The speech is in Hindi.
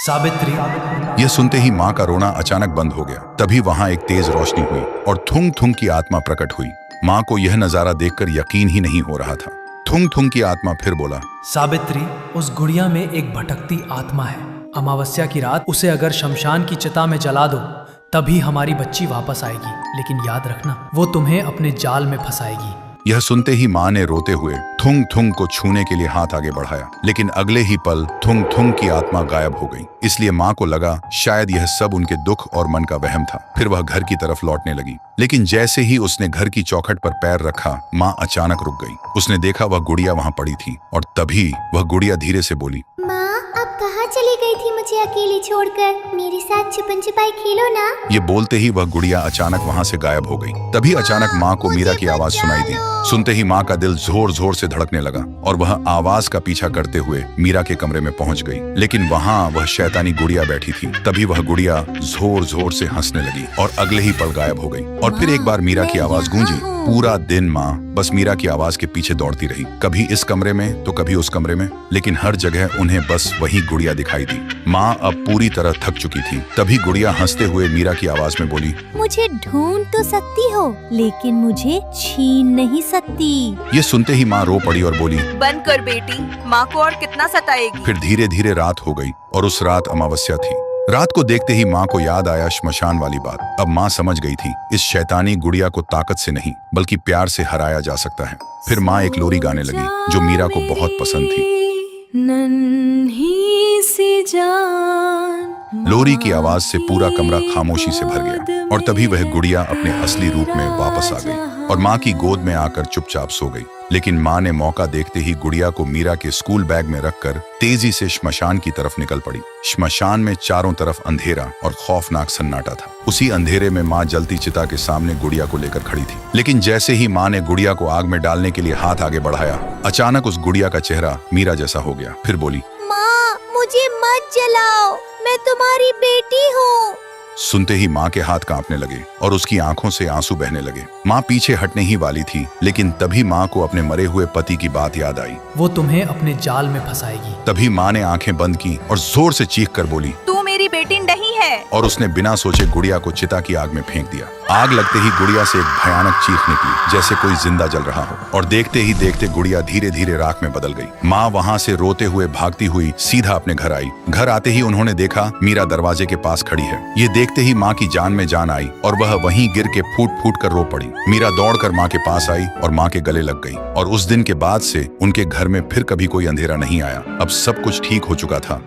सावित्री। यह सुनते ही माँ का रोना अचानक बंद हो गया। तभी वहां एक तेज रोशनी हुई और थुंग थुंग की आत्मा प्रकट हुई। माँ को यह नजारा देखकर यकीन ही नहीं हो रहा था। थुंग थुंग की आत्मा फिर बोला, सावित्री, उस गुड़िया में एक भटकती आत्मा है। अमावस्या की रात उसे अगर शमशान की चिता में जला दो तभी हमारी बच्ची वापस आएगी। लेकिन याद रखना, वो तुम्हें अपने जाल में फंसाएगी। यह सुनते ही माँ ने रोते हुए थुंग थुंग को छूने के लिए हाथ आगे बढ़ाया, लेकिन अगले ही पल थुंग थुंग की आत्मा गायब हो गई। इसलिए माँ को लगा शायद यह सब उनके दुख और मन का वहम था। फिर वह घर की तरफ लौटने लगी, लेकिन जैसे ही उसने घर की चौखट पर पैर रखा, माँ अचानक रुक गई। उसने देखा वह गुड़िया वहां पड़ी थी और तभी वह गुड़िया धीरे से बोली, माँ, अब कहाँ चली गई थी मुझे अकेली छोड़कर? मेरे साथ छुपन छुपाई खेलो ना। ये बोलते ही वह गुड़िया अचानक वहां से गायब हो गई। तभी अचानक माँ को मीरा की आवाज सुनाई दी। सुनते ही माँ का दिल जोर जोर से धड़कने लगा और वह आवाज का पीछा करते हुए मीरा के कमरे में पहुंच गई। लेकिन वहां वह शैतानी गुड़िया बैठी थी। तभी वह गुड़िया जोर जोर से हंसने लगी और अगले ही पल गायब हो गई। और फिर एक बार मीरा की आवाज गूंजी। पूरा दिन माँ बस मीरा की आवाज के पीछे दौड़ती रही, कभी इस कमरे में तो कभी उस कमरे में, लेकिन हर जगह उन्हें बस वही गुड़िया दिखाई दी। माँ अब पूरी तरह थक चुकी थी। तभी गुड़िया हंसते हुए मीरा की आवाज में बोली, मुझे ढूंढ तो सकती हो, लेकिन मुझे छीन नहीं सकती। ये सुनते ही माँ रो पड़ी और बोली, बंद कर बेटी, माँ को और कितना सताएगी। फिर धीरे धीरे रात हो गई और उस रात अमावस्या थी। रात को देखते ही माँ को याद आया श्मशान वाली बात। अब माँ समझ गई थी इस शैतानी गुड़िया को ताकत से नहीं बल्कि प्यार से हराया जा सकता है। फिर माँ एक लोरी गाने लगी जो मीरा को बहुत पसंद थी। नन्ही सी जान। लोरी की आवाज से पूरा कमरा खामोशी से भर गया और तभी वह गुड़िया अपने असली रूप में वापस आ गई और माँ की गोद में आकर चुपचाप सो गई। लेकिन माँ ने मौका देखते ही गुड़िया को मीरा के स्कूल बैग में रखकर तेजी से श्मशान की तरफ निकल पड़ी। श्मशान में चारों तरफ अंधेरा और खौफनाक सन्नाटा था। उसी अंधेरे में माँ जलती चिता के सामने गुड़िया को लेकर खड़ी थी। लेकिन जैसे ही माँ ने गुड़िया को आग में डालने के लिए हाथ आगे बढ़ाया, अचानक उस गुड़िया का चेहरा मीरा जैसा हो गया। फिर बोली, माँ, मुझे मत जलाओ, मैं तुम्हारी बेटी हूँ। सुनते ही माँ के हाथ कांपने लगे और उसकी आंखों से आंसू बहने लगे। माँ पीछे हटने ही वाली थी, लेकिन तभी माँ को अपने मरे हुए पति की बात याद आई। वो तुम्हें अपने जाल में फंसाएगी। तभी माँ ने आंखें बंद की और जोर से चीख कर बोली, तू मेरी बेटी नहीं है। और उसने बिना सोचे गुड़िया को चिता की आग में फेंक दिया। आग लगते ही गुड़िया से एक भयानक चीख निकली जैसे कोई जिंदा जल रहा हो और देखते ही देखते गुड़िया धीरे धीरे राख में बदल गई। माँ वहां से रोते हुए भागती हुई सीधा अपने घर आई। घर आते ही उन्होंने देखा मीरा दरवाजे के पास खड़ी है। ये देखते ही माँ की जान में जान आई और वह वहीं गिर के फूट फूट कर रो पड़ी। मीरा दौड़कर माँ के पास आई और माँ के गले लग गई और उस दिन के बाद से उनके घर में फिर कभी कोई अंधेरा नहीं आया। अब सब कुछ ठीक हो चुका था।